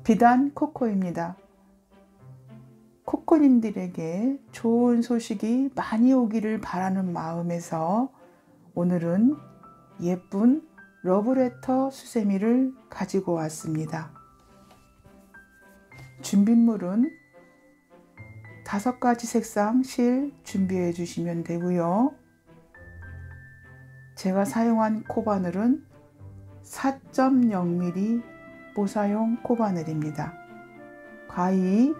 비단 코코입니다. 코코님들에게 좋은 소식이 많이 오기를 바라는 마음에서 오늘은 예쁜 러브레터 수세미를 가지고 왔습니다. 준비물은 5가지 색상 실 준비해 주시면 되고요. 제가 사용한 코바늘은 4.0mm 모사용 코바늘입니다. 가위,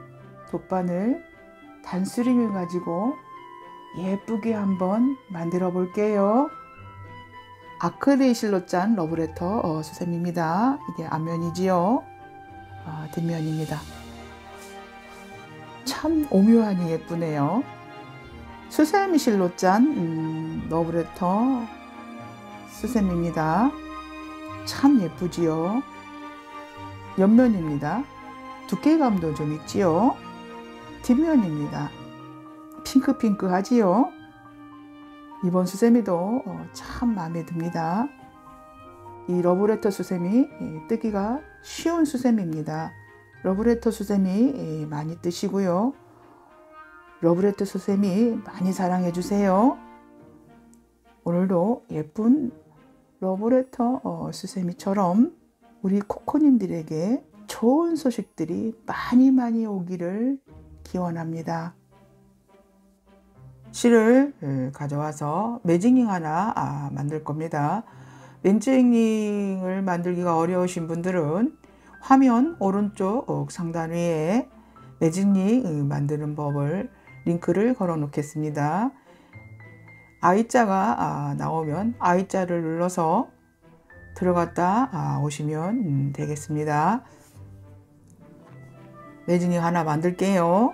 돗바늘, 단수림을 가지고 예쁘게 한번 만들어 볼게요. 아크릴 실로 짠 러브레터 수세미입니다. 이게 앞면이지요. 뒷면입니다. 참 오묘하니 예쁘네요. 수세미 실로 짠 러브레터 수세미입니다. 참 예쁘지요. 옆면입니다. 두께감도 좀 있지요. 뒷면입니다. 핑크핑크하지요. 이번 수세미도 참 마음에 듭니다. 이 러브레터 수세미 뜨기가 쉬운 수세미입니다. 러브레터 수세미 많이 뜨시고요. 러브레터 수세미 많이 사랑해 주세요. 오늘도 예쁜 러브레터 수세미처럼 우리 코코님들에게 좋은 소식들이 많이 오기를 기원합니다. 실을 가져와서 매직링 하나 만들 겁니다. 매직링을 만들기가 어려우신 분들은 화면 오른쪽 상단 위에 매직링 만드는 법을 링크를 걸어 놓겠습니다. I자가 나오면 I자를 눌러서 들어갔다 오시면 되겠습니다. 매직링 하나 만들게요.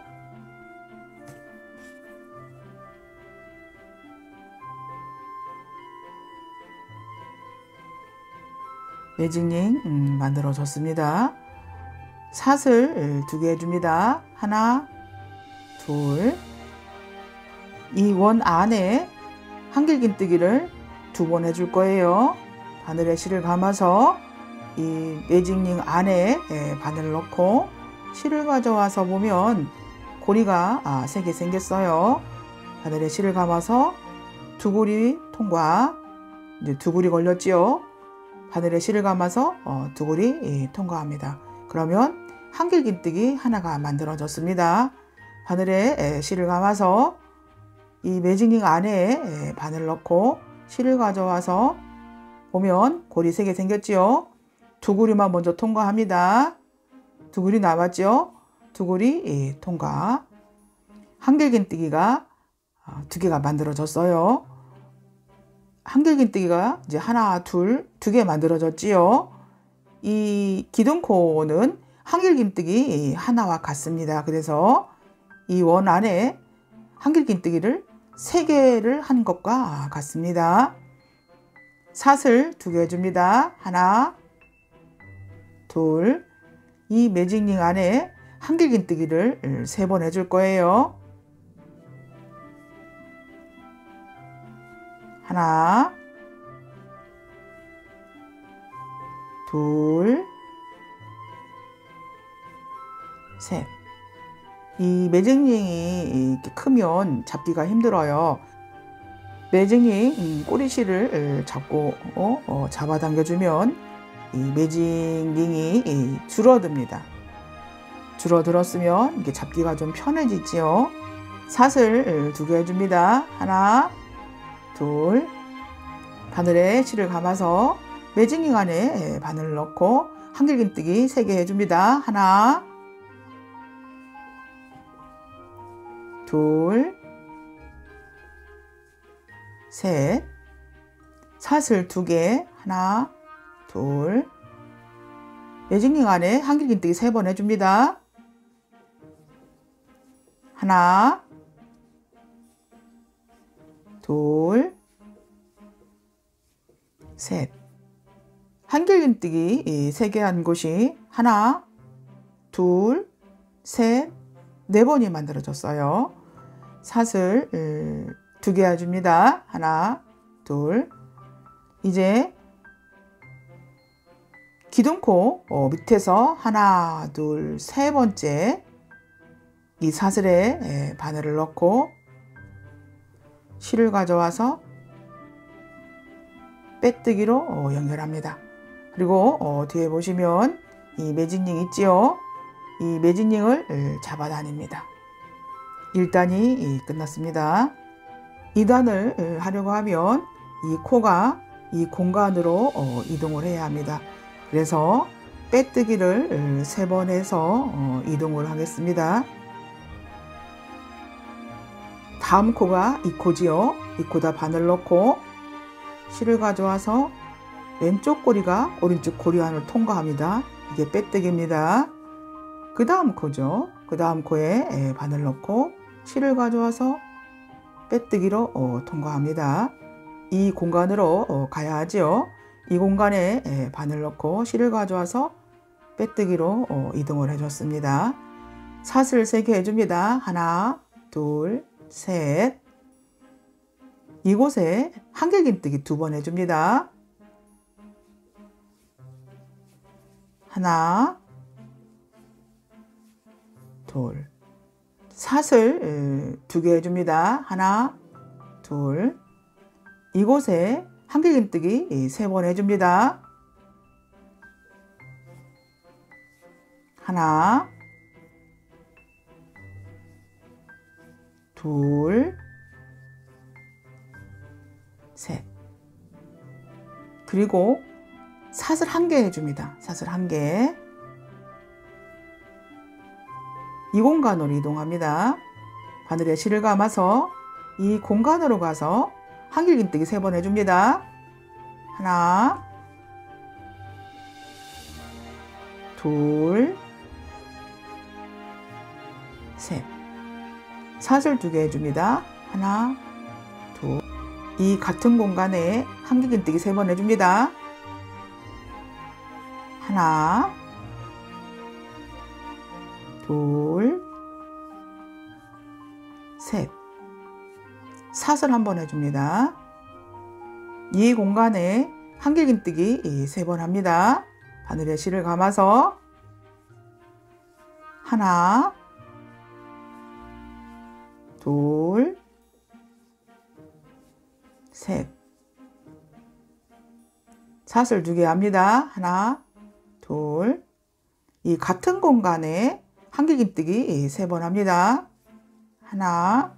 매직링 만들어졌습니다. 사슬 2개 해줍니다. 하나, 둘. 이 원 안에 한길긴뜨기를 2번 해줄 거예요. 바늘에 실을 감아서 이 매직링 안에 바늘을 넣고 실을 가져와서 보면 고리가 3개 생겼어요. 바늘에 실을 감아서 2고리 통과. 이제 2고리 걸렸지요. 바늘에 실을 감아서 2고리 통과합니다. 그러면 한길긴뜨기 하나가 만들어졌습니다. 바늘에 실을 감아서 이 매직링 안에 바늘을 넣고 실을 가져와서 보면 고리 3개 생겼지요. 2고리만 먼저 통과합니다. 2고리 남았죠. 2고리 통과. 한길긴뜨기가 2개가 만들어졌어요. 한길긴뜨기가 이제 하나, 둘, 2개 만들어졌지요. 이 기둥코는 한길긴뜨기 하나와 같습니다. 그래서 이 원 안에 한길긴뜨기를 3개를 한 것과 같습니다. 사슬 2개 해줍니다. 하나, 둘. 이 매직링 안에 한길긴뜨기를 3번 해줄 거예요. 하나, 둘, 셋. 이 매직링이 이렇게 크면 잡기가 힘들어요. 매직링 꼬리실을 잡고 잡아당겨주면 이 매직링이 줄어듭니다. 줄어들었으면 이게 잡기가 좀 편해지지요. 사슬 2개 해줍니다. 하나, 둘. 바늘에 실을 감아서 매직링 안에 바늘을 넣고 한길긴뜨기 3개 해줍니다. 하나, 둘, 셋. 사슬 2개. 하나, 둘. 매직링 안에 한길긴뜨기 3번 해줍니다. 하나, 둘, 셋. 한길긴뜨기 3개 한 곳이 하나, 둘, 셋, 4번이 만들어졌어요. 사슬 2개 해줍니다. 하나, 둘. 이제 기둥코 밑에서 하나, 둘, 세 번째 이 사슬에 바늘을 넣고 실을 가져와서 빼뜨기로 연결합니다. 그리고 뒤에 보시면 이 매직링 있지요? 이 매직링을 잡아 다닙니다. 1단이 끝났습니다. 2단을 하려고 하면 이 코가 이 공간으로 이동을 해야 합니다. 그래서 빼뜨기를 3번 해서 이동을 하겠습니다. 다음 코가 이 코지요. 이 코다 바늘 넣고 실을 가져와서 왼쪽 꼬리가 오른쪽 고리 안을 통과합니다. 이게 빼뜨기입니다. 그 다음 코죠. 그 다음 코에 바늘 넣고 실을 가져와서 빼뜨기로 통과합니다. 이 공간으로 가야 하지요. 이 공간에 바늘 넣고 실을 가져와서 빼뜨기로 이동을 해줬습니다. 사슬 3개 해줍니다. 하나, 둘, 셋. 이곳에 한길긴뜨기 2번 해줍니다. 하나, 둘. 사슬 2개 해줍니다. 하나, 둘. 이곳에 한길긴뜨기 3번 해줍니다. 하나, 둘, 셋. 그리고 사슬 1개 해줍니다. 사슬 1개. 이 공간으로 이동합니다. 바늘에 실을 감아서 이 공간으로 가서 한길긴뜨기 3번 해줍니다. 하나, 둘, 셋. 사슬 2개 해줍니다. 하나, 둘. 이 같은 공간에 한길긴뜨기 3번 해줍니다. 하나, 둘, 셋. 사슬 1번 해줍니다. 이 공간에 한길긴뜨기 3번 합니다. 바늘에 실을 감아서 하나, 둘, 셋. 사슬 2개 합니다. 하나, 둘. 이 같은 공간에 한길긴뜨기 3번 합니다. 하나,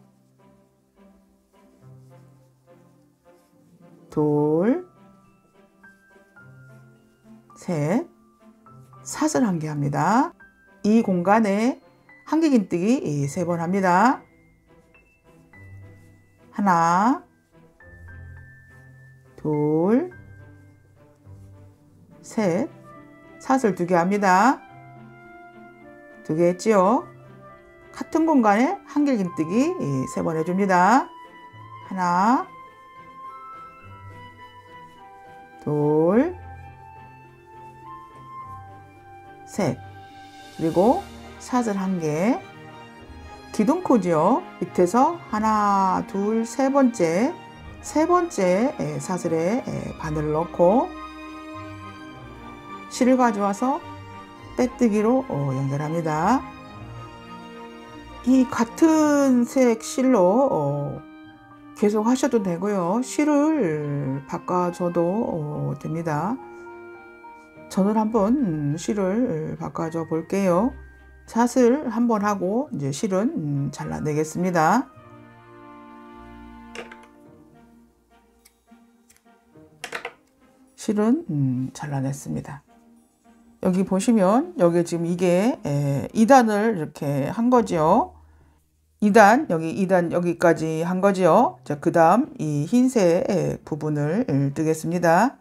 둘, 셋. 사슬 1개 합니다. 이 공간에 한길긴뜨기 3번 합니다. 하나, 둘, 셋. 사슬 2개 합니다. 2개 했지요? 같은 공간에 한길긴뜨기 3번 해줍니다. 하나, 둘, 셋. 그리고 사슬 1개. 기둥코지요. 밑에서 하나, 둘, 세 번째 사슬에 바늘을 넣고 실을 가져와서 빼뜨기로 연결합니다. 이 같은 색 실로 계속 하셔도 되고요. 실을 바꿔줘도 됩니다. 저는 한번 실을 바꿔줘 볼게요. 사슬 한번 하고 이제 실은 잘라내겠습니다. 실은 잘라냈습니다. 여기 보시면 여기 지금 이게 2단을 이렇게 한 거죠. 2단 여기 2단 여기까지 한 거죠. 자, 그 다음 이 흰색 부분을 뜨겠습니다.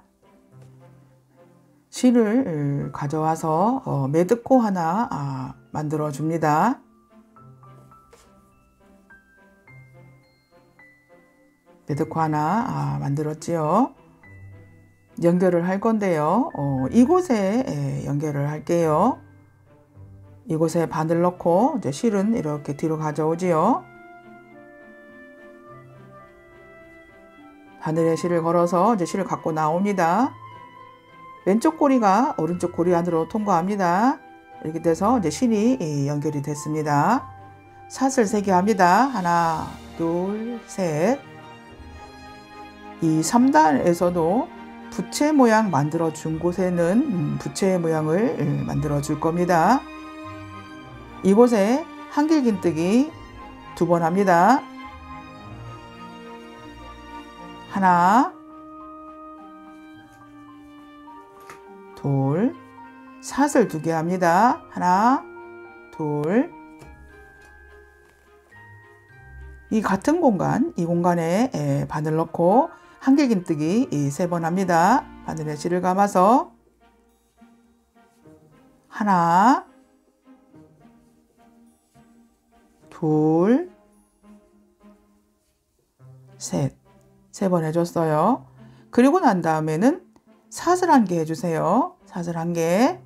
실을 가져와서 매듭코 하나 만들어 줍니다. 매듭코 하나 만들었지요. 연결을 할 건데요. 이곳에 연결을 할게요. 이곳에 바늘 넣고 이제 실은 이렇게 뒤로 가져오지요. 바늘에 실을 걸어서 이제 실을 갖고 나옵니다. 왼쪽 고리가 오른쪽 고리 안으로 통과합니다. 이렇게 돼서 이제 실이 연결이 됐습니다. 사슬 3개 합니다. 하나, 둘, 셋. 이 3단에서도 부채 모양 만들어 준 곳에는 부채 모양을 만들어 줄 겁니다. 이곳에 한길긴뜨기 2번 합니다. 하나, 둘, 사슬 2개 합니다. 하나, 둘. 이 같은 공간, 이 공간에 바늘 넣고 한길긴뜨기 3번 합니다. 바늘에 실을 감아서 하나, 둘, 셋. 3번 해줬어요. 그리고 난 다음에는 사슬 1개 해주세요. 사슬 1개.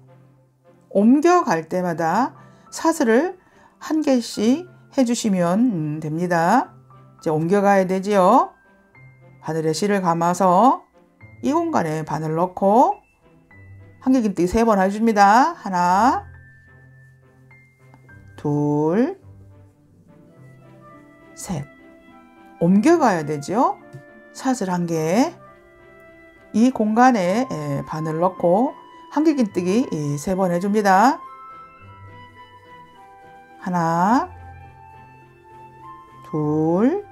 옮겨갈 때마다 사슬을 1개씩 해주시면 됩니다. 이제 옮겨가야 되지요. 바늘에 실을 감아서 이 공간에 바늘 넣고 한길긴뜨기 3번 해줍니다. 하나, 둘, 셋. 옮겨가야 되죠. 사슬 1개. 이 공간에 바늘 넣고 한길긴뜨기 3번 해줍니다. 하나, 둘,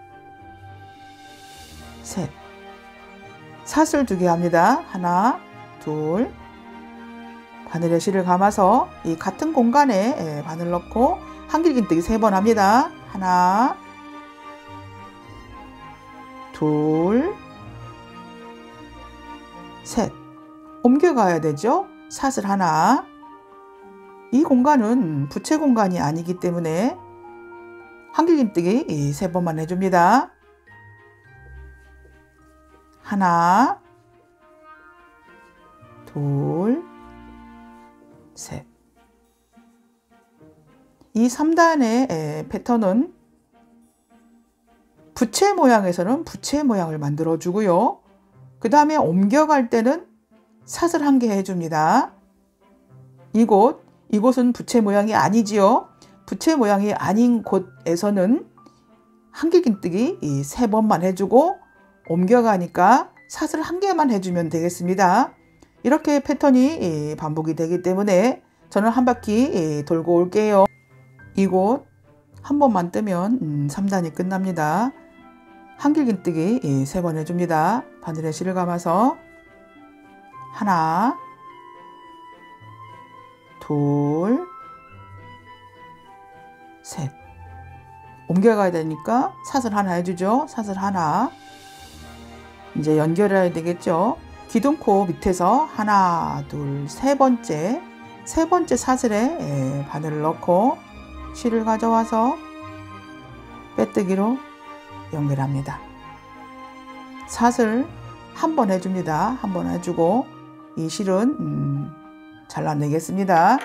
셋. 사슬 2개 합니다. 하나, 둘. 바늘에 실을 감아서 이 같은 공간에 바늘 넣고 한길긴뜨기 3번 합니다. 하나, 둘, 셋. 옮겨가야 되죠. 사슬 하나. 이 공간은 부채 공간이 아니기 때문에 한길긴뜨기 3번만 해줍니다. 하나, 둘, 셋. 이 3단의 패턴은 부채 모양에서는 부채 모양을 만들어 주고요. 그 다음에 옮겨갈 때는 사슬 1개 해줍니다. 이곳은 부채 모양이 아니지요. 부채 모양이 아닌 곳에서는 한길긴뜨기 3번만 해주고 옮겨가니까 사슬 1개만 해주면 되겠습니다. 이렇게 패턴이 반복이 되기 때문에 저는 한 바퀴 돌고 올게요. 이곳 한 번만 뜨면 3단이 끝납니다. 한길긴뜨기 3번 해줍니다. 바늘에 실을 감아서 하나, 둘, 셋. 옮겨가야 되니까 사슬 하나 해주죠. 사슬 하나. 이제 연결해야 되겠죠. 기둥코 밑에서 하나, 둘, 3번째. 3번째 사슬에 바늘을 넣고 실을 가져와서 빼뜨기로 연결합니다. 사슬 한 번 해줍니다. 한 번 해주고 이 실은 잘라내겠습니다.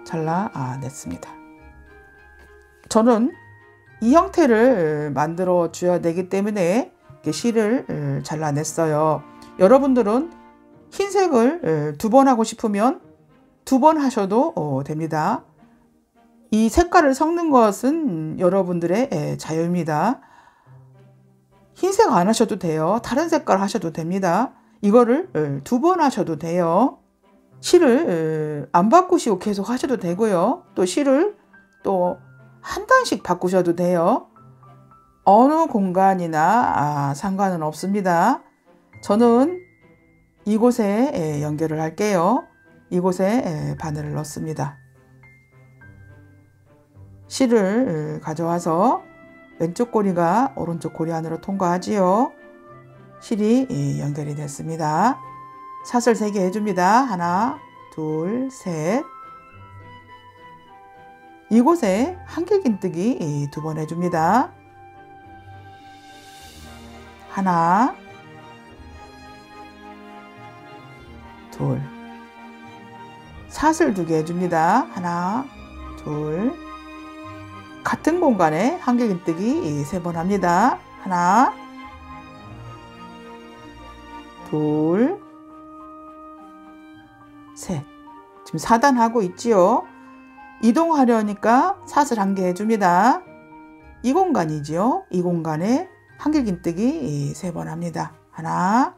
잘라냈습니다. 저는 이 형태를 만들어 줘야 되기 때문에 이렇게 실을 잘라냈어요. 여러분들은 흰색을 2번 하고 싶으면 2번 하셔도 됩니다. 이 색깔을 섞는 것은 여러분들의 자유입니다. 흰색 안 하셔도 돼요. 다른 색깔 하셔도 됩니다. 이거를 2번 하셔도 돼요. 실을 안 바꾸시고 계속 하셔도 되고요. 또 실을 또 한 단씩 바꾸셔도 돼요. 어느 공간이나 상관은 없습니다. 저는 이곳에 연결을 할게요. 이곳에 바늘을 넣습니다. 실을 가져와서 왼쪽 고리가 오른쪽 고리 안으로 통과하지요. 실이 연결이 됐습니다. 사슬 3개 해줍니다. 하나, 둘, 셋. 이곳에 한길긴뜨기 2번 해줍니다. 하나, 둘. 사슬 2개 해줍니다. 하나, 둘. 같은 공간에 한길긴뜨기 3번 합니다. 하나, 둘, 셋. 지금 4단 하고 있지요. 이동하려니까 사슬 한 개 해줍니다. 이 공간이지요. 이 공간에 한길긴뜨기 3번 합니다. 하나,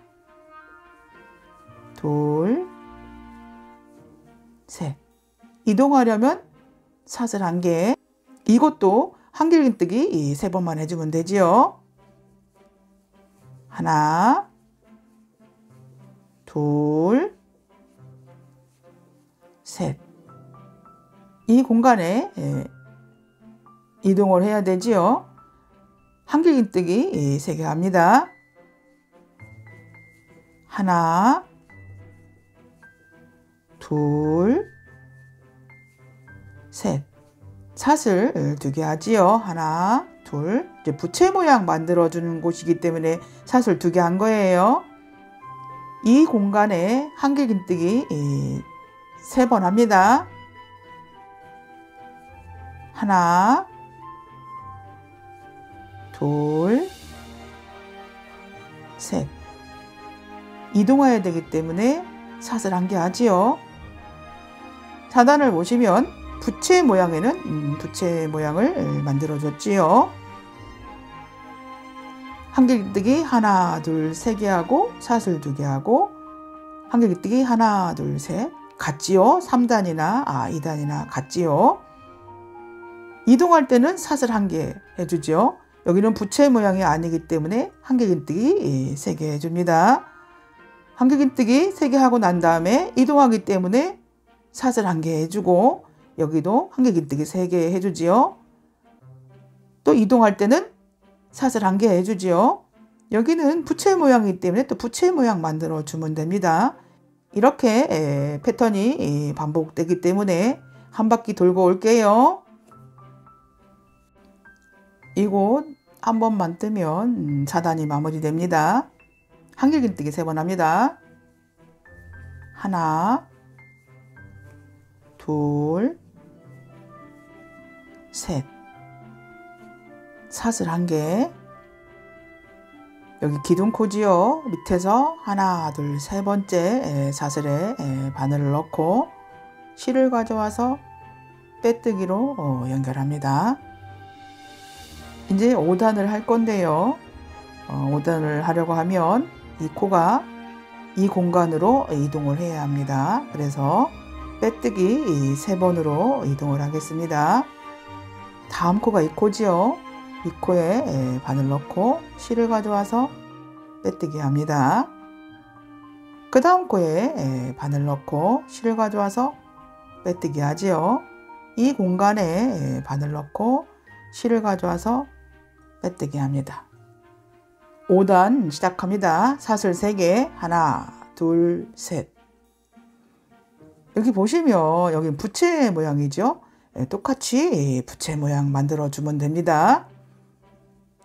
둘, 셋. 이동하려면 사슬 한 개. 이것도 한길긴뜨기 3번만 해주면 되지요. 하나, 둘, 셋. 이 공간에 이동을 해야 되지요. 한길긴뜨기 3개 합니다. 하나, 둘, 셋. 사슬 2개 하지요. 하나, 둘. 이제 부채 모양 만들어주는 곳이기 때문에 사슬 2개 한 거예요. 이 공간에 한길긴뜨기 3번 합니다. 하나, 둘, 셋. 이동해야 되기 때문에 사슬 한 개 하지요. 사단을 보시면 부채 모양에는 부채 모양을 만들어 줬지요. 한길긴뜨기 하나, 둘, 3개 하고 사슬 2개 하고 한길긴뜨기 하나, 둘, 셋. 같지요. 3단이나 2단이나 같지요. 이동할 때는 사슬 1개 해주죠. 여기는 부채 모양이 아니기 때문에 한길긴뜨기 3개 해줍니다. 한길긴뜨기 3개 하고 난 다음에 이동하기 때문에 사슬 1개 해주고 여기도 한길긴뜨기 3개 해주지요. 또 이동할 때는 사슬 1개 해주지요. 여기는 부채 모양이기 때문에 또 부채 모양 만들어 주면 됩니다. 이렇게 패턴이 반복되기 때문에 한 바퀴 돌고 올게요. 이곳 한 번만 뜨면 4단이 마무리됩니다. 한길긴뜨기 3번 합니다. 하나, 둘, 셋. 사슬 1개. 여기 기둥코지요. 밑에서 하나, 둘, 3번째 사슬에 바늘을 넣고 실을 가져와서 빼뜨기로 연결합니다. 이제 5단을 할 건데요. 5단을 하려고 하면 이 코가 이 공간으로 이동을 해야 합니다. 그래서 빼뜨기 3번으로 이동을 하겠습니다. 다음 코가 이 코지요. 이 코에 바늘 넣고 실을 가져와서 빼뜨기 합니다. 그 다음 코에 바늘 넣고 실을 가져와서 빼뜨기 하지요. 이 공간에 바늘 넣고 실을 가져와서 빼뜨기 합니다. 5단 시작합니다. 사슬 3개. 하나, 둘, 셋. 여기 보시면 여기 부채 모양이죠. 똑같이 부채 모양 만들어 주면 됩니다.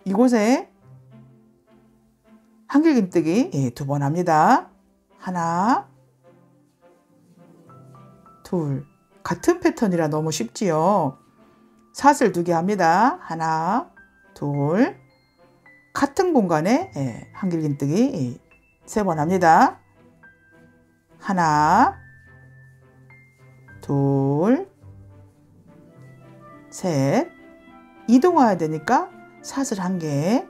이곳에 한길긴뜨기 2번 합니다. 하나, 둘. 같은 패턴이라 너무 쉽지요. 사슬 2개 합니다. 하나, 둘. 같은 공간에 한길긴뜨기 3번 합니다. 하나, 둘, 셋. 이동해야 되니까 사슬 1개.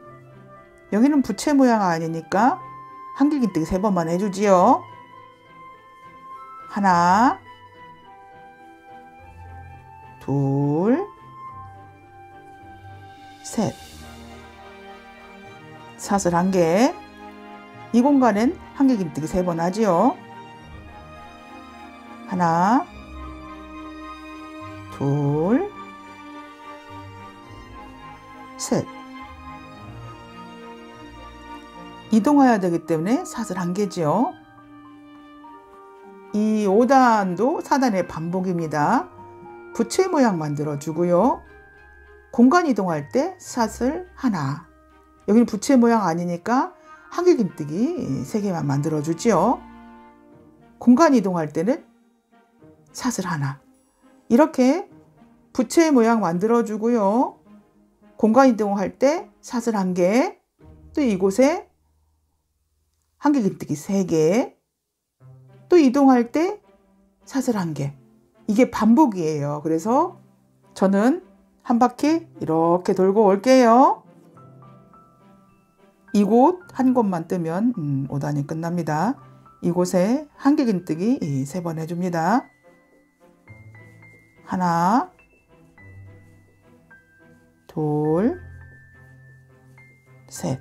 여기는 부채 모양 아니니까 한길긴뜨기 3번만 해주지요. 하나, 둘, 셋. 사슬 1개. 이 공간엔 한길긴뜨기 3번 하지요. 하나, 둘, 셋. 이동해야 되기 때문에 사슬 1개지요. 이 5단도 4단의 반복입니다. 부채 모양 만들어 주고요. 공간 이동할 때 사슬 1. 여기는 부채 모양 아니니까 한길긴뜨기 3개만 만들어 주지요. 공간 이동할 때는 사슬 1. 이렇게 부채 모양 만들어 주고요. 공간 이동할 때 사슬 1개. 또 이곳에 한길긴뜨기 3개, 또 이동할 때 사슬 1개. 이게 반복이에요. 그래서 저는 한 바퀴 이렇게 돌고 올게요. 이곳 한 곳만 뜨면 5단이 끝납니다. 이곳에 한길긴뜨기 3번 해줍니다. 하나, 둘, 셋.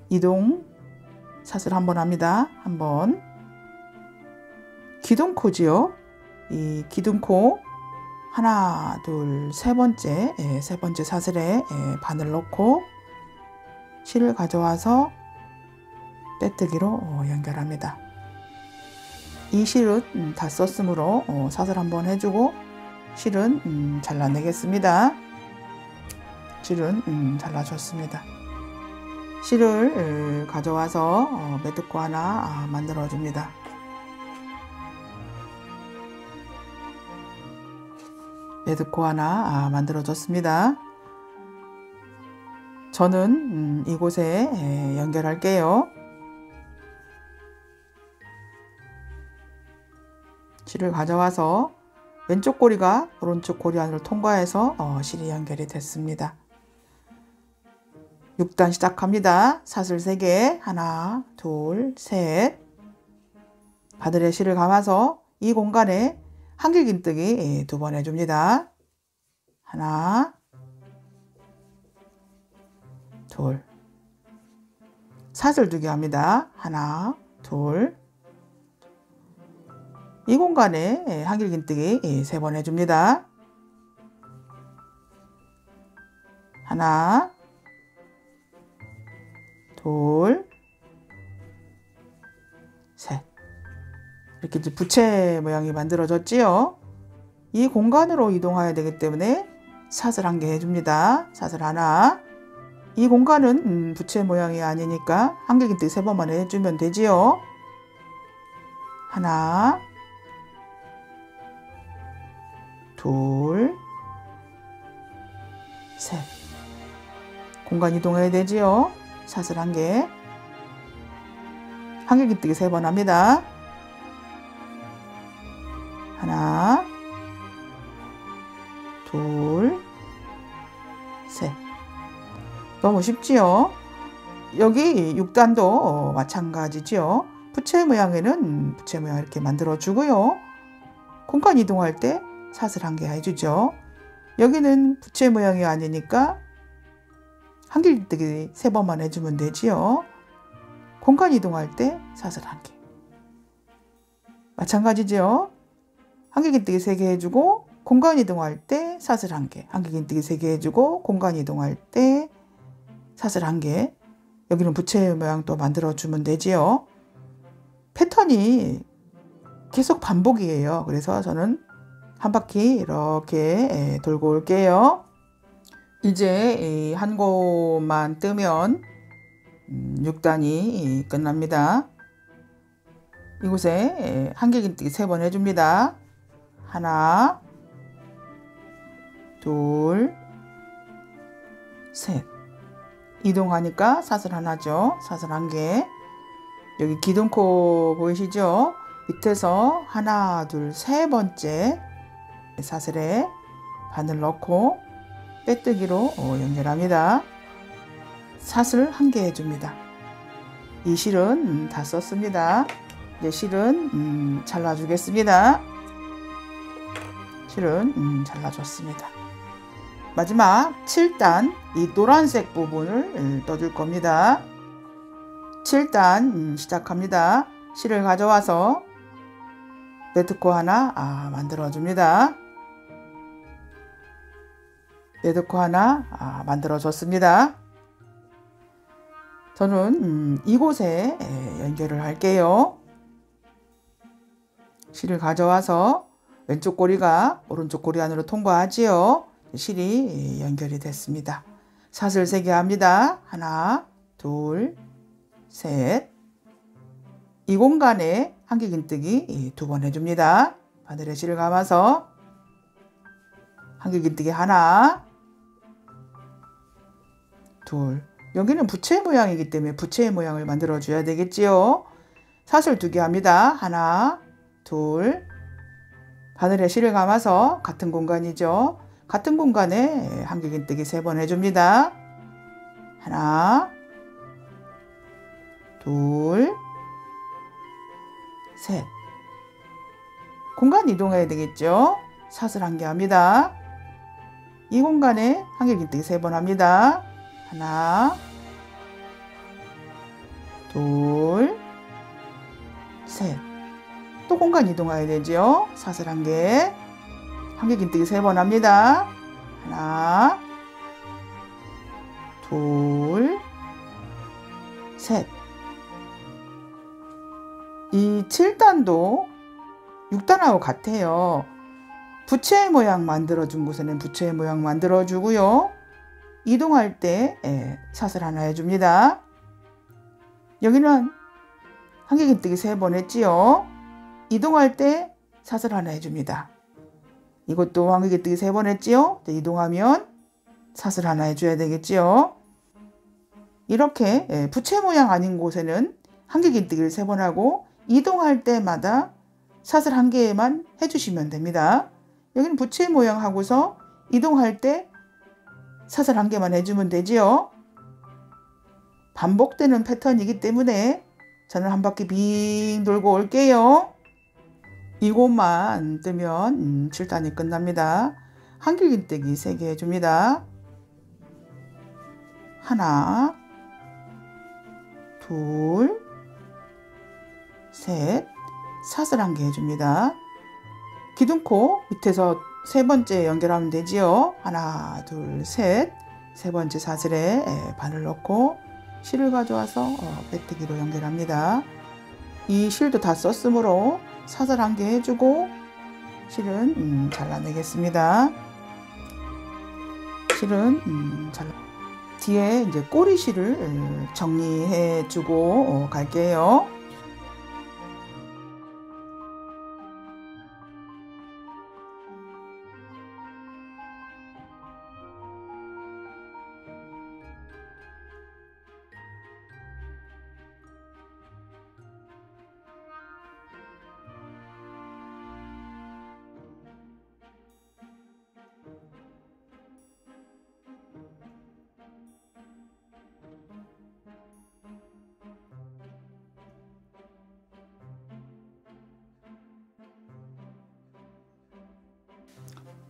이동 사슬 1번 합니다. 1번. 기둥코지요. 이 기둥코 하나, 둘, 세 번째 사슬에 바늘 넣고 실을 가져와서 빼뜨기로 연결합니다. 이 실은 다 썼으므로 사슬 1번 해주고 실은 잘라내겠습니다. 실은 잘라줬습니다. 실을 가져와서 매듭코 하나 만들어 줍니다. 매듭코 하나 만들어 줬습니다. 저는 이곳에 연결할게요. 실을 가져와서 왼쪽 고리가 오른쪽 고리 안으로 통과해서 실이 연결이 됐습니다. 6단 시작합니다. 사슬 3개, 하나, 둘, 셋. 바늘에 실을 감아서 이 공간에 한길긴뜨기 2번 해줍니다. 하나, 둘. 사슬 2개 합니다. 하나, 둘. 이 공간에 한길긴뜨기 3번 해줍니다. 하나, 둘, 셋. 이렇게 이제 부채 모양이 만들어졌지요. 이 공간으로 이동해야 되기 때문에 사슬 1개 해줍니다. 사슬 하나. 이 공간은 부채 모양이 아니니까 한길긴뜨기 3번만 해주면 되지요. 하나, 둘, 셋. 공간 이동해야 되지요. 사슬 1개. 한길긴뜨기 3번 합니다. 하나, 둘, 셋. 너무 쉽지요? 여기 6단도 마찬가지지요. 부채 모양에는 부채 모양 이렇게 만들어 주고요. 공간 이동할 때 사슬 1개 해주죠. 여기는 부채 모양이 아니니까 한길긴뜨기 3번만 해주면 되지요. 공간 이동할 때 사슬 1개. 마찬가지죠. 한길긴뜨기 3개 해주고 공간 이동할 때 사슬 1개. 한길긴뜨기 3개 해주고 공간 이동할 때 사슬 1개. 여기는 부채 모양 또 만들어주면 되지요. 패턴이 계속 반복이에요. 그래서 저는 한 바퀴 이렇게 돌고 올게요. 이제 한 곳만 뜨면 6단이 끝납니다. 이곳에 한길긴뜨기 3번 해줍니다. 하나, 둘, 셋. 이동하니까 사슬 하나죠. 사슬 1개. 여기 기둥코 보이시죠? 밑에서 하나, 둘, 3번째 사슬에 바늘 넣고 빼뜨기로 연결합니다. 사슬 1개 해줍니다. 이 실은 다 썼습니다. 이제 실은 잘라주겠습니다. 실은 잘라줬습니다. 마지막 7단 이 노란색 부분을 떠줄 겁니다. 7단 시작합니다. 실을 가져와서 매듭코 하나 만들어줍니다. 매듭코 하나 만들어줬습니다. 저는 이곳에 연결을 할게요. 실을 가져와서 왼쪽 고리가 오른쪽 고리 안으로 통과하지요. 실이 연결이 됐습니다. 사슬 3개 합니다. 하나, 둘, 셋. 이 공간에 한길긴뜨기 2번 해줍니다. 바늘에 실을 감아서 한길긴뜨기 하나, 둘. 여기는 부채 모양이기 때문에 부채 모양을 만들어 줘야 되겠지요. 사슬 2개 합니다. 하나, 둘. 바늘에 실을 감아서 같은 공간이죠. 같은 공간에 한길긴뜨기 3번 해줍니다. 하나, 둘, 셋. 공간 이동해야 되겠죠. 사슬 1개 합니다. 이 공간에 한길긴뜨기 3번 합니다. 하나, 둘, 셋. 또 공간 이동해야 되죠. 사슬 1개, 한길긴뜨기 3번 합니다. 하나, 둘, 셋. 이 7단도 6단하고 같아요. 부채 모양 만들어준 곳에는 부채 모양 만들어주고요. 이동할 때 사슬 하나 해줍니다. 여기는 한길긴뜨기 3번 했지요. 이동할 때 사슬 하나 해줍니다. 이것도 한길긴뜨기 3번 했지요. 이동하면 사슬 하나 해줘야 되겠지요. 이렇게 부채 모양 아닌 곳에는 한길긴뜨기를 3번 하고 이동할 때마다 사슬 1개만 해주시면 됩니다. 여기는 부채 모양 하고서 이동할 때 사슬 1개만 해주면 되지요. 반복되는 패턴이기 때문에 저는 한 바퀴 빙 돌고 올게요. 이곳만 뜨면 7단이 끝납니다. 한길긴뜨기 3개 해줍니다. 하나, 둘, 셋. 사슬 1개 해줍니다. 기둥코 밑에서 3번째 연결하면 되지요. 하나, 둘, 셋. 3번째 사슬에 바늘 넣고 실을 가져와서 빼뜨기로 연결합니다. 이 실도 다 썼으므로 사슬 1개 해주고 실은 잘라내겠습니다. 실은 뒤에 이제 꼬리 실을 정리해주고 갈게요.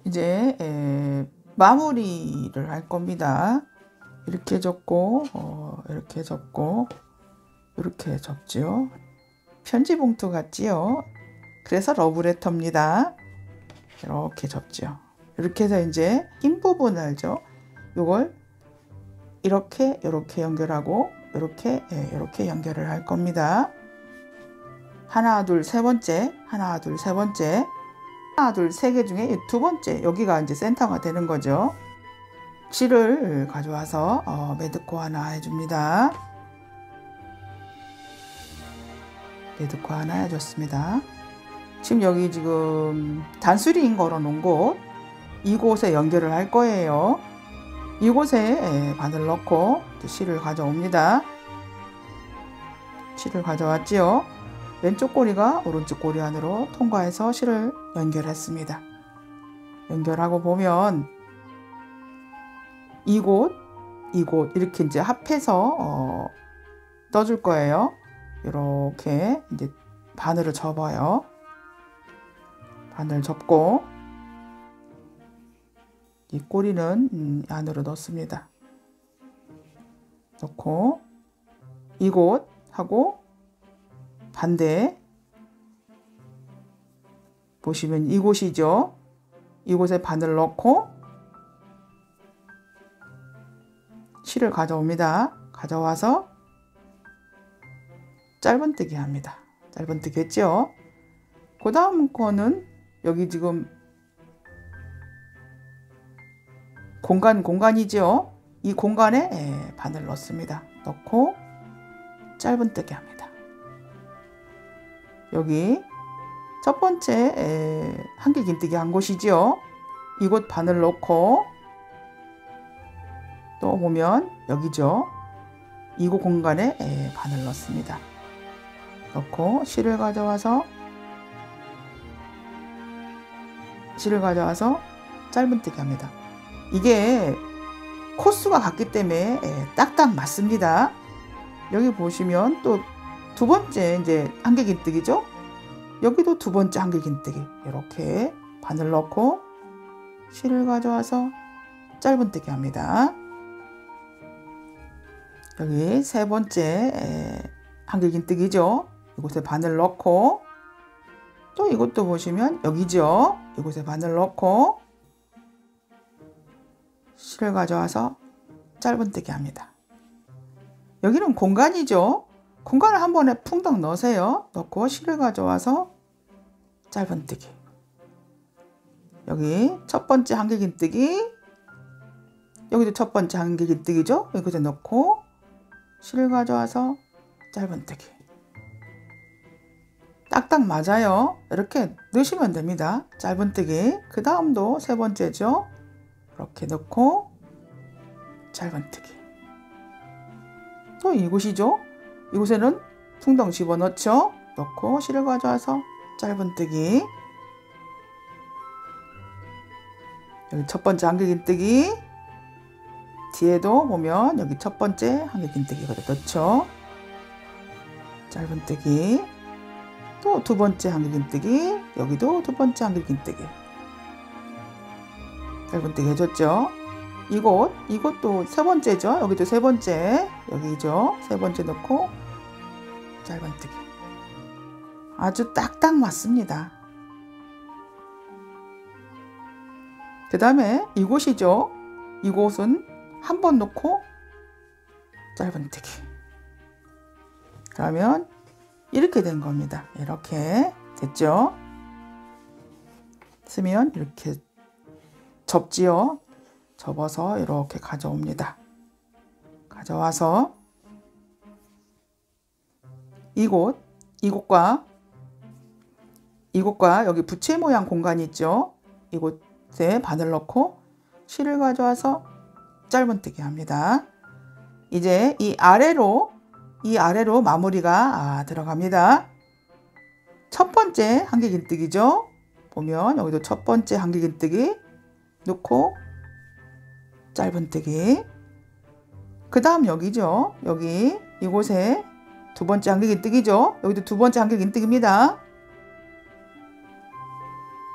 이제 마무리를 할 겁니다. 이렇게 접고 이렇게 접고 이렇게 접죠. 편지 봉투 같지요. 그래서 러브레터입니다. 이렇게 접죠. 이렇게 해서 이제 낀 부분 알죠? 이걸 이렇게 연결하고 이렇게 연결을 할 겁니다. 하나, 둘, 3번째, 하나, 둘, 3번째, 하나, 둘, 3개 중에 2번째, 여기가 이제 센터가 되는 거죠. 실을 가져와서 매듭코 하나 해줍니다. 매듭코 하나 해줬습니다. 지금 여기 지금 단수링 걸어 놓은 곳, 이곳에 연결을 할 거예요. 이곳에 바늘 넣고 실을 가져옵니다. 실을 가져왔지요. 왼쪽 꼬리가 오른쪽 꼬리 안으로 통과해서 실을 연결했습니다. 연결하고 보면 이곳 이렇게 이제 합해서 떠줄 거예요. 이렇게 이제 바늘을 접어요. 바늘 접고 이 꼬리는 안으로 넣습니다. 넣고 이곳 하고 반대 보시면 이곳이죠. 이곳에 바늘 넣고 실을 가져옵니다. 가져와서 짧은뜨기 합니다. 짧은뜨기 했죠. 그 다음 거는 여기 지금 공간이죠. 이 공간에 바늘 넣습니다. 넣고 짧은뜨기 합니다. 여기 첫 번째 한길긴뜨기 한 곳이죠. 이곳 바늘 넣고 또 보면 여기죠. 이곳 공간에 바늘 넣습니다. 넣고 실을 가져와서 짧은뜨기 합니다. 이게 코수가 같기 때문에 딱딱 맞습니다. 여기 보시면 또 두 번째 이제 한길긴뜨기죠. 여기도 두 번째 한길긴뜨기. 이렇게 바늘 넣고 실을 가져와서 짧은뜨기 합니다. 여기 세 번째 한길긴뜨기죠. 이곳에 바늘 넣고 또 이것도 보시면 여기죠. 이곳에 바늘 넣고 실을 가져와서 짧은뜨기 합니다. 여기는 공간이죠. 공간을 한 번에 풍덩 넣으세요. 넣고 실을 가져와서 짧은뜨기. 여기 첫 번째 한길긴뜨기, 여기도 첫 번째 한길긴뜨기죠. 여기서 넣고 실을 가져와서 짧은뜨기. 딱딱 맞아요. 이렇게 넣으시면 됩니다. 짧은뜨기. 그 다음도 세 번째죠. 이렇게 넣고 짧은뜨기. 또 이곳이죠. 이곳에는 풍덩 집어넣죠. 넣고 실을 가져와서 짧은뜨기. 여기 첫 번째 한길긴뜨기. 뒤에도 보면 여기 첫 번째 한길긴뜨기 넣죠. 짧은뜨기. 또 두 번째 한길긴뜨기. 여기도 두 번째 한길긴뜨기. 짧은뜨기 해줬죠. 이것도 세 번째죠. 여기도 세 번째. 여기죠. 세 번째 넣고 짧은뜨기. 아주 딱딱 맞습니다. 그 다음에 이곳이죠. 이곳은 한 번 넣고 짧은뜨기. 그러면 이렇게 된 겁니다. 이렇게 됐죠. 쓰면 이렇게 접지요. 접어서 이렇게 가져옵니다. 가져와서 이곳과 여기 부채 모양 공간이 있죠. 이곳에 바늘 넣고 실을 가져와서 짧은뜨기 합니다. 이제 이 아래로 마무리가 들어갑니다. 첫 번째 한길긴뜨기죠. 보면 여기도 첫 번째 한길긴뜨기 넣고 짧은뜨기. 그 다음 여기죠. 여기 이곳에 두 번째 한길긴뜨기죠. 여기도 두 번째 한길긴뜨기입니다.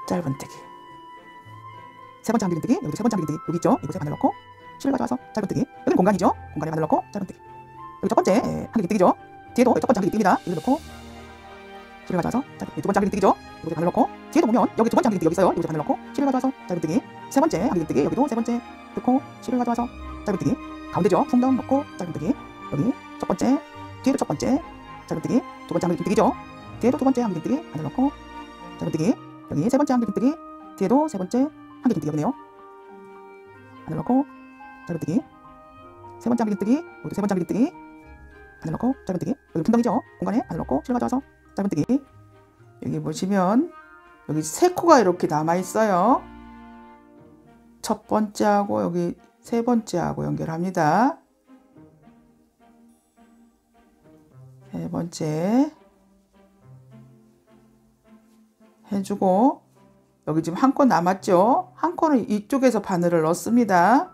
짧은뜨기. 세 번째 한길긴뜨기. 여기도 세 번째 한길긴뜨기. 여기 있죠. 이곳에 바늘 넣고 실을 가져와서 짧은뜨기. 여기는 공간이죠. 공간에 바늘 넣고 짧은뜨기. 여기 첫 번째 한길긴뜨기죠. 뒤에도 첫 번째 한길긴뜨기입니다. 여기 넣고 실을 가져와서 짧은뜨기. 두 번째 한길긴뜨기죠. 이곳에 바늘 넣고 뒤에도 보면 여기 두 번째 한길긴뜨기 여기 있어요. 이곳에 바늘 넣고 실을 가져와서 짧은뜨기. 세 번째 한길긴뜨기. 여기도 세 번째 넣고 실을 가져와서 짧은뜨기. 가운데죠. 풍덩 넣고 짧은뜨기. 여기 첫 번째, 뒤에도 첫 번째 짧은뜨기. 두 번째 한길긴뜨기죠. 뒤에도 두 번째 한길긴뜨기. 바늘 넣고 짧은뜨기. 여기 세 번째 한길긴뜨기. 뒤에도 세 번째 한길긴뜨기 여기네요. 바늘 넣고 짧은뜨기. 세 번째 한길긴뜨기. 여기도 세 번째 한길긴뜨기. 바늘 넣고 짧은뜨기. 여기 풍덩이죠. 공간에 바늘 넣고 실을 가져와서 짧은뜨기. 여기 보시면 여기 세 코가 이렇게 남아 있어요. 첫 번째하고 여기 세 번째하고 연결합니다. 세 번째 해주고 여기 지금 한 코 남았죠. 한 코는 이쪽에서 바늘을 넣습니다.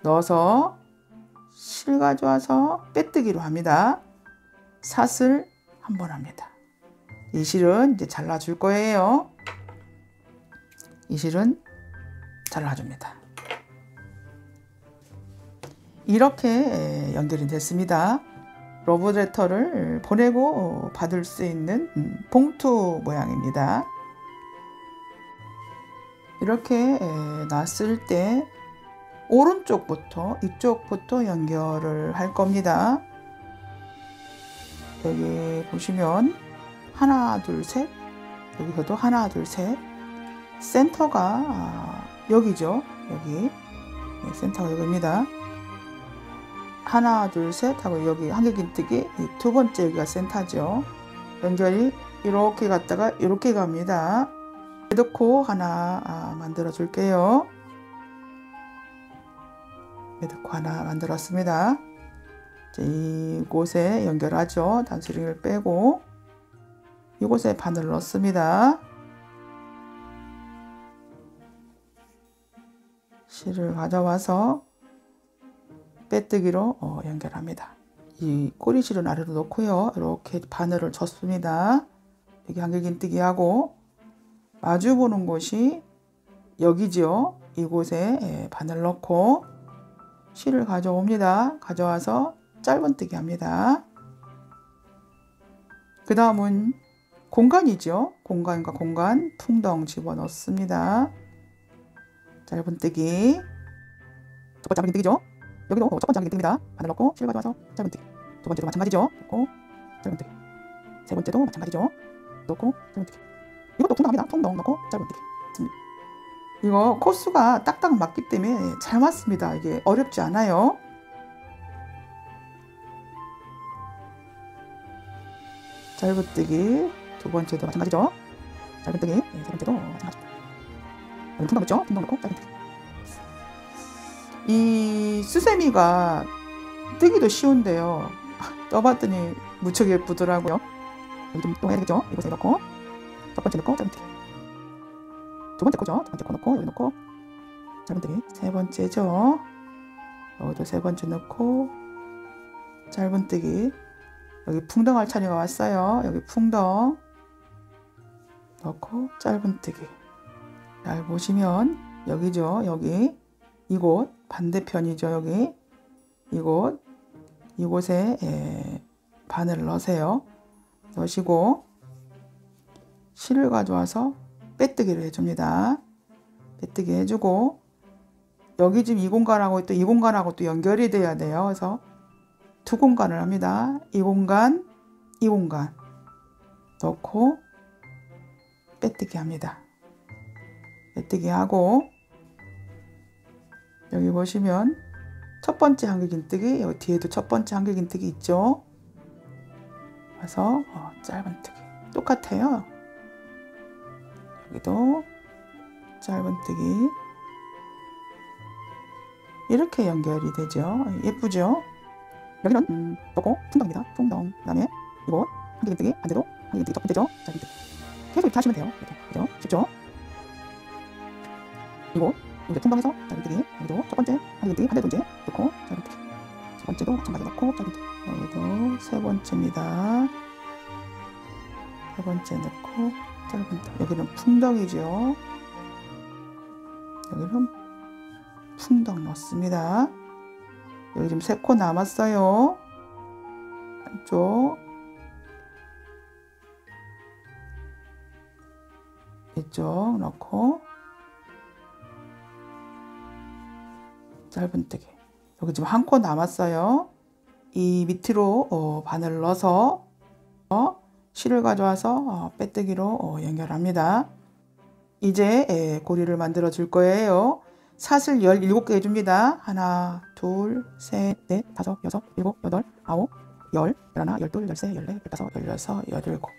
넣어서 실 가져와서 빼뜨기로 합니다. 삿을 한 번 합니다. 이 실은 이제 잘라줄 거예요. 이 실은 잘라줍니다. 이렇게 연결이 됐습니다. 러브레터를 보내고 받을 수 있는 봉투 모양입니다. 이렇게 놨을 때 오른쪽부터 이쪽부터 연결을 할 겁니다. 여기 보시면 하나 둘 셋, 여기서도 하나 둘 셋. 센터가 여기죠. 여기 센터가 여기입니다. 하나 둘 셋 하고 여기 한길긴뜨기 두 번째 여기가 센터죠. 연결이 이렇게 갔다가 이렇게 갑니다. 매듭코 하나 만들어 줄게요. 매듭코 하나 만들었습니다. 이곳에 연결하죠. 단수링을 빼고 이곳에 바늘 넣습니다. 실을 가져와서 빼뜨기로 연결합니다. 이 꼬리실은 아래로 놓고요. 이렇게 바늘을 쳤습니다. 여기 한길긴뜨기 하고 마주보는 곳이 여기죠. 이곳에 바늘 넣고 실을 가져옵니다. 가져와서 짧은뜨기 합니다. 그 다음은 공간이죠. 공간과 공간 풍덩 집어넣습니다. 짧은뜨기. 첫 번째 한길긴뜨기죠. 여기도 첫 번째 한길긴뜨기입니다. 바늘 넣고 실 가져와서 짧은뜨기. 두 번째도 마찬가지죠. 넣고 짧은뜨기. 세 번째도 마찬가지죠. 넣고 짧은뜨기. 이것도 풍덩합니다. 풍덩 넣고 짧은뜨기. 이거 코수가 딱딱 맞기 때문에 잘 맞습니다. 이게 어렵지 않아요. 짧은뜨기. 두 번째도 마찬가지죠. 짧은뜨기. 세 번째도 마찬가지입니다. 풍덩 넣죠. 풍덩 넣고 짧은뜨기. 이 수세미가 뜨기도 쉬운데요. 떠봤더니 무척 예쁘더라고요. 여기 좀 또 해야 되겠죠. 이곳에 넣고 첫 번째 넣고 짧은뜨기. 두 번째 거죠. 두 번째 거 넣고 여기 넣고 짧은뜨기. 세 번째죠. 여기도 세 번째 넣고 짧은뜨기. 여기 풍덩할 차례가 왔어요. 여기 풍덩 넣고 짧은뜨기. 잘 보시면 여기죠. 여기 이곳 반대편이죠. 여기 이곳에 바늘을 넣으세요. 넣으시고 실을 가져와서 빼뜨기를 해줍니다. 빼뜨기 해주고 여기 지금 이 공간하고 또 이 공간하고 또 연결이 돼야 돼요. 그래서 두 공간을 합니다. 이 공간 넣고 빼뜨기 합니다. 빼뜨기 하고 여기 보시면 첫 번째 한길긴뜨기, 여기 뒤에도 첫 번째 한길긴뜨기 있죠. 와서 짧은뜨기 똑같아요. 여기도 짧은뜨기. 이렇게 연결이 되죠. 예쁘죠? 여기는 넣고 풍덩입니다. 풍덩. 그 다음에 이곳 한길긴뜨기, 반대도 한길긴뜨기 첫 번째죠. 짧은뜨기. 계속 이렇게 하시면 돼요. 이렇게. 그죠? 쉽죠? 이곳 이제 풍덩에서 짧은뜨기. 여기도 첫 번째 한길긴뜨기, 반대 번째 넣고 짧은뜨기. 두 번째도 마찬가지 넣고 짧은뜨기. 여기도 세 번째입니다. 세 번째 넣고 짧은뜨기. 여기는 풍덩이죠. 여기는 풍덩 넣습니다. 여기 지금 3코 남았어요. 한쪽 이쪽 넣고 짧은뜨기. 여기 지금 1코 남았어요. 이 밑으로 바늘을 넣어서 실을 가져와서 빼뜨기로 연결합니다. 이제 고리를 만들어 줄 거예요. 사슬 17개 해줍니다. 하나, 둘, 셋, 넷, 다섯, 여섯, 일곱, 여덟, 아홉, 열, 열하나, 열둘, 열세, 열네, 열다섯, 열여섯, 열일곱.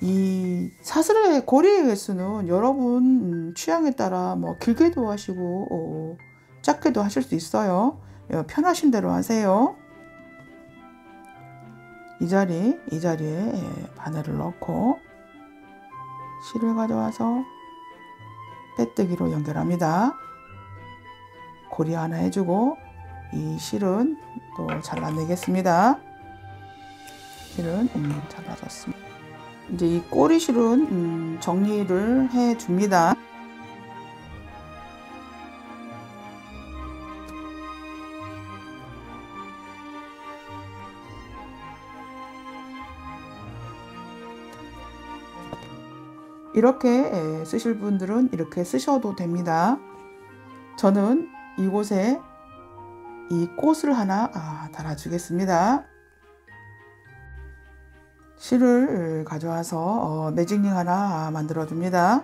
이 사슬의 고리의 횟수는 여러분 취향에 따라 뭐 길게도 하시고 짧게도 하실 수 있어요. 편하신 대로 하세요. 이 자리에 바늘을 넣고 실을 가져와서 빼뜨기로 연결합니다. 고리 하나 해주고 이 실은 또 잘라내겠습니다. 실은 잘라줬습니다. 이제 이 꼬리 실은 정리를 해줍니다. 이렇게 쓰실 분들은 이렇게 쓰셔도 됩니다. 저는 이곳에 이 꽃을 하나 달아주겠습니다. 실을 가져와서 매직링 하나 만들어 줍니다.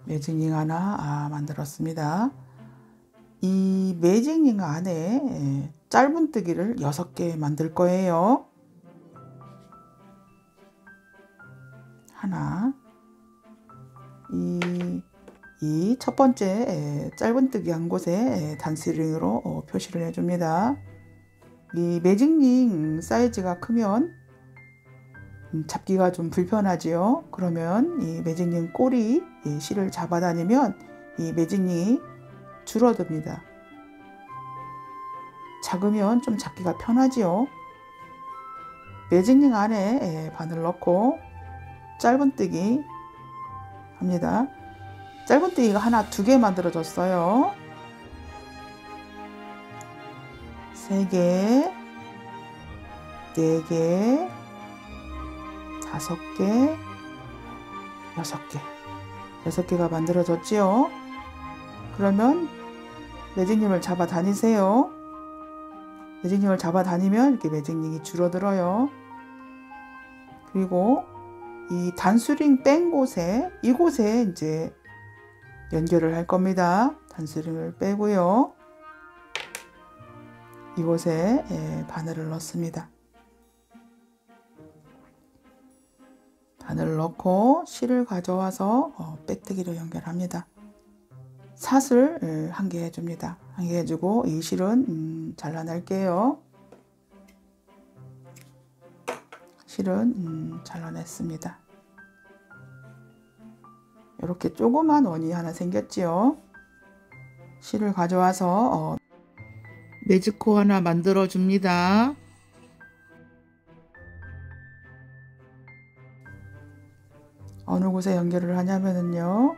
매직링 하나 만들었습니다. 이 매직링 안에 짧은뜨기를 6개 만들 거예요. 하나, 이 첫 번째 짧은뜨기 한 곳에 단스링으로 표시를 해줍니다. 이 매직링 사이즈가 크면 잡기가 좀 불편하지요. 그러면 이 매직링 꼬리 실을 잡아 다니면 이 매직링이 줄어듭니다. 작으면 좀 잡기가 편하지요. 매직링 안에 바늘 넣고 짧은뜨기 합니다. 짧은뜨기가 하나, 2개 만들어졌어요. 3개, 4개, 5개, 6개. 6개가 만들어졌지요. 그러면 매직링을 잡아 다니세요. 매직링을 잡아 다니면 이렇게 매직링이 줄어들어요. 그리고 이 단수링 뺀 곳에, 이곳에 이제 연결을 할 겁니다. 단수링을 빼고요. 이곳에 바늘을 넣습니다. 바늘을 넣고 실을 가져와서 빼뜨기로 연결합니다. 사슬 한 개 해줍니다. 한 개 해주고 이 실은 잘라낼게요. 실은 잘라냈습니다. 이렇게 조그만 원이 하나 생겼지요. 실을 가져와서 매직코 하나 만들어 줍니다. 어느 곳에 연결을 하냐면요,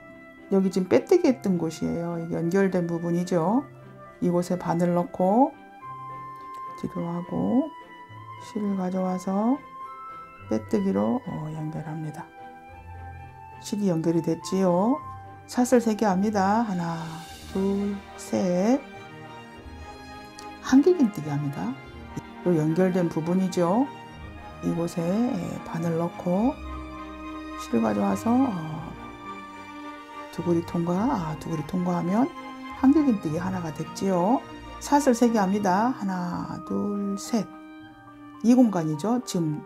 여기 지금 빼뜨기 했던 곳이에요. 이게 연결된 부분이죠. 이곳에 바늘 넣고 뒤로하고 실을 가져와서 빼뜨기로 연결합니다. 실이 연결이 됐지요. 사슬 3개 합니다. 하나, 둘, 셋. 한길긴뜨기 합니다. 이 연결된 부분이죠. 이곳에 바늘 넣고 실을 가져와서 두구리 통과하면 한길긴뜨기 하나가 됐지요. 사슬 3개 합니다. 하나, 둘, 셋. 이 공간이죠. 지금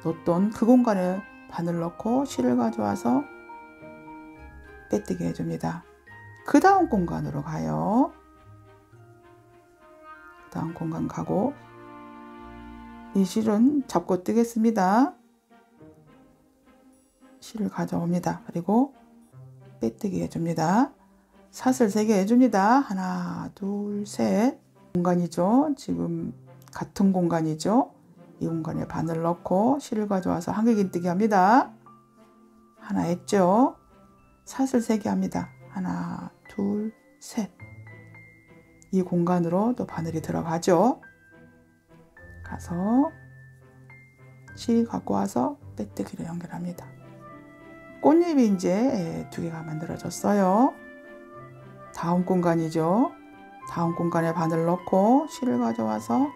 넣었던 그 공간에 바늘 넣고 실을 가져와서 빼뜨기 해줍니다. 그 다음 공간으로 가요. 그 다음 공간 가고 이 실은 잡고 뜨겠습니다. 실을 가져옵니다. 그리고 빼뜨기 해줍니다. 사슬 3개 해줍니다. 하나, 둘, 셋. 공간이죠. 지금 같은 공간이죠. 이 공간에 바늘 넣고 실을 가져와서 한길긴뜨기 합니다. 하나 했죠. 사슬 3개 합니다. 하나, 둘, 셋. 이 공간으로 또 바늘이 들어가죠. 가서 실 갖고 와서 빼뜨기로 연결합니다. 꽃잎이 이제 2개가 만들어졌어요. 다음 공간이죠. 다음 공간에 바늘 넣고 실을 가져와서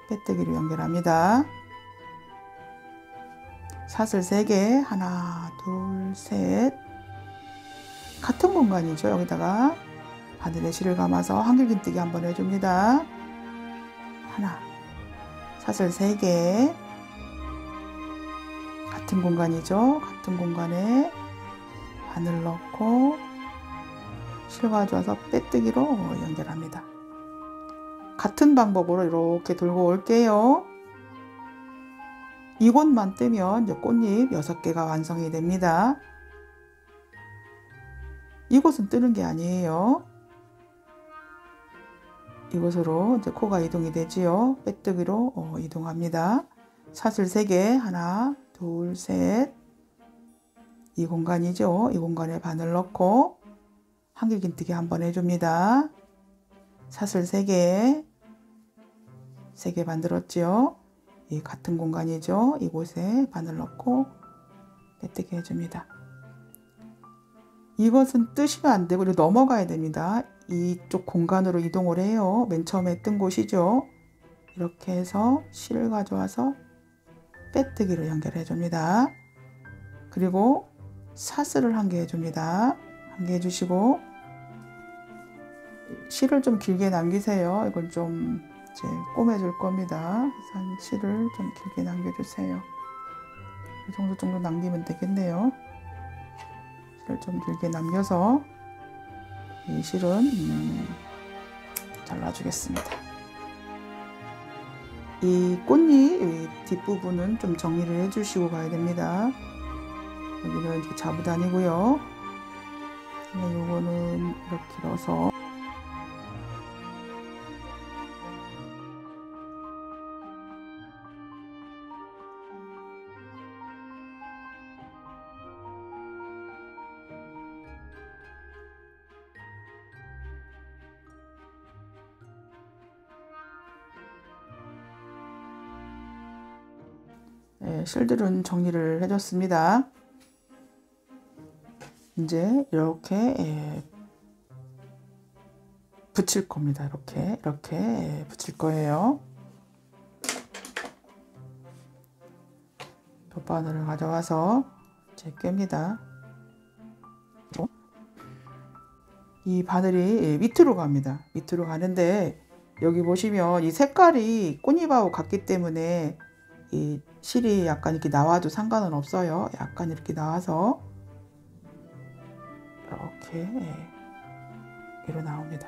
빼뜨기로 연결합니다. 사슬 3개, 하나, 둘, 셋. 같은 공간이죠. 여기다가 바늘에 실을 감아서 한길긴뜨기 한번 해줍니다. 하나, 사슬 3개. 같은 공간이죠. 같은 공간에 바늘 넣고 실 가져와서 빼뜨기로 연결합니다. 같은 방법으로 이렇게 돌고 올게요. 이곳만 뜨면 이제 꽃잎 6개가 완성이 됩니다. 이곳은 뜨는 게 아니에요. 이곳으로 이제 코가 이동이 되지요. 빼뜨기로 이동합니다. 사슬 3개, 하나, 둘, 셋. 이 공간이죠. 이 공간에 바늘 넣고 한길긴뜨기 한번 해줍니다. 사슬 3개, 3개 만들었죠. 이 같은 공간이죠. 이곳에 바늘 넣고 빼뜨기 해줍니다. 이것은 뜨시면 안 되고 넘어가야 됩니다. 이쪽 공간으로 이동을 해요. 맨 처음에 뜬 곳이죠. 이렇게 해서 실을 가져와서 빼뜨기로 연결해 줍니다. 그리고 사슬을 한 개 해줍니다. 한 개 해주시고 실을 좀 길게 남기세요. 이걸 좀 이제 꼬매줄 겁니다. 그래서 실을 좀 길게 남겨주세요. 이 정도 남기면 되겠네요. 실을 좀 길게 남겨서 이 실은 잘라주겠습니다. 이 꽃잎 뒷부분은 좀 정리를 해주시고 가야 됩니다. 여기는 이렇게 자부단이고요. 요거는 이렇게 넣어서 실들은 정리를 해줬습니다. 이제 이렇게 붙일 겁니다. 이렇게 붙일 거예요. 돗바늘을 가져와서 이제 꿰입니다. 이 바늘이 밑으로 갑니다. 밑으로 가는데 여기 보시면 이 색깔이 꽃잎하고 같기 때문에 이 실이 약간 이렇게 나와도 상관은 없어요. 약간 이렇게 나와서 이렇게 위로 나옵니다.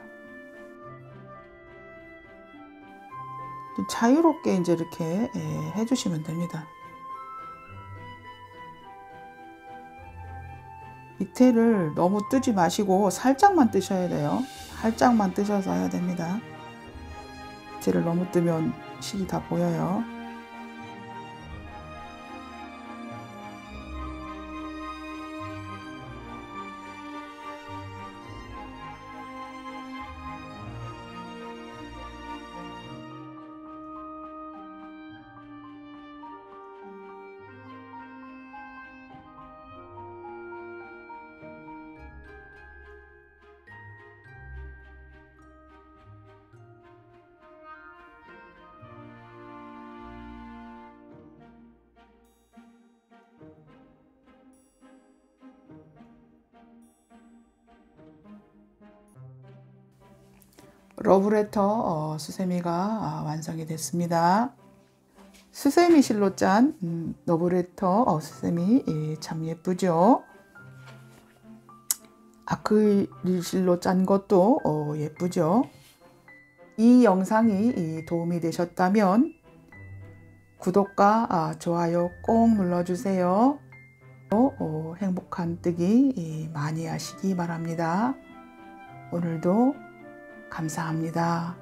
자유롭게 이제 이렇게 해주시면 됩니다. 밑에를 너무 뜨지 마시고 살짝만 뜨셔야 돼요. 살짝만 뜨셔서 해야 됩니다. 밑에를 너무 뜨면 실이 다 보여요. 러브레터 수세미가 완성이 됐습니다. 수세미 실로 짠 러브레터 수세미 참 예쁘죠? 아크릴 실로 짠 것도 예쁘죠? 이 영상이 도움이 되셨다면 구독과 좋아요 꼭 눌러주세요. 행복한 뜨기 많이 하시기 바랍니다. 오늘도 감사합니다.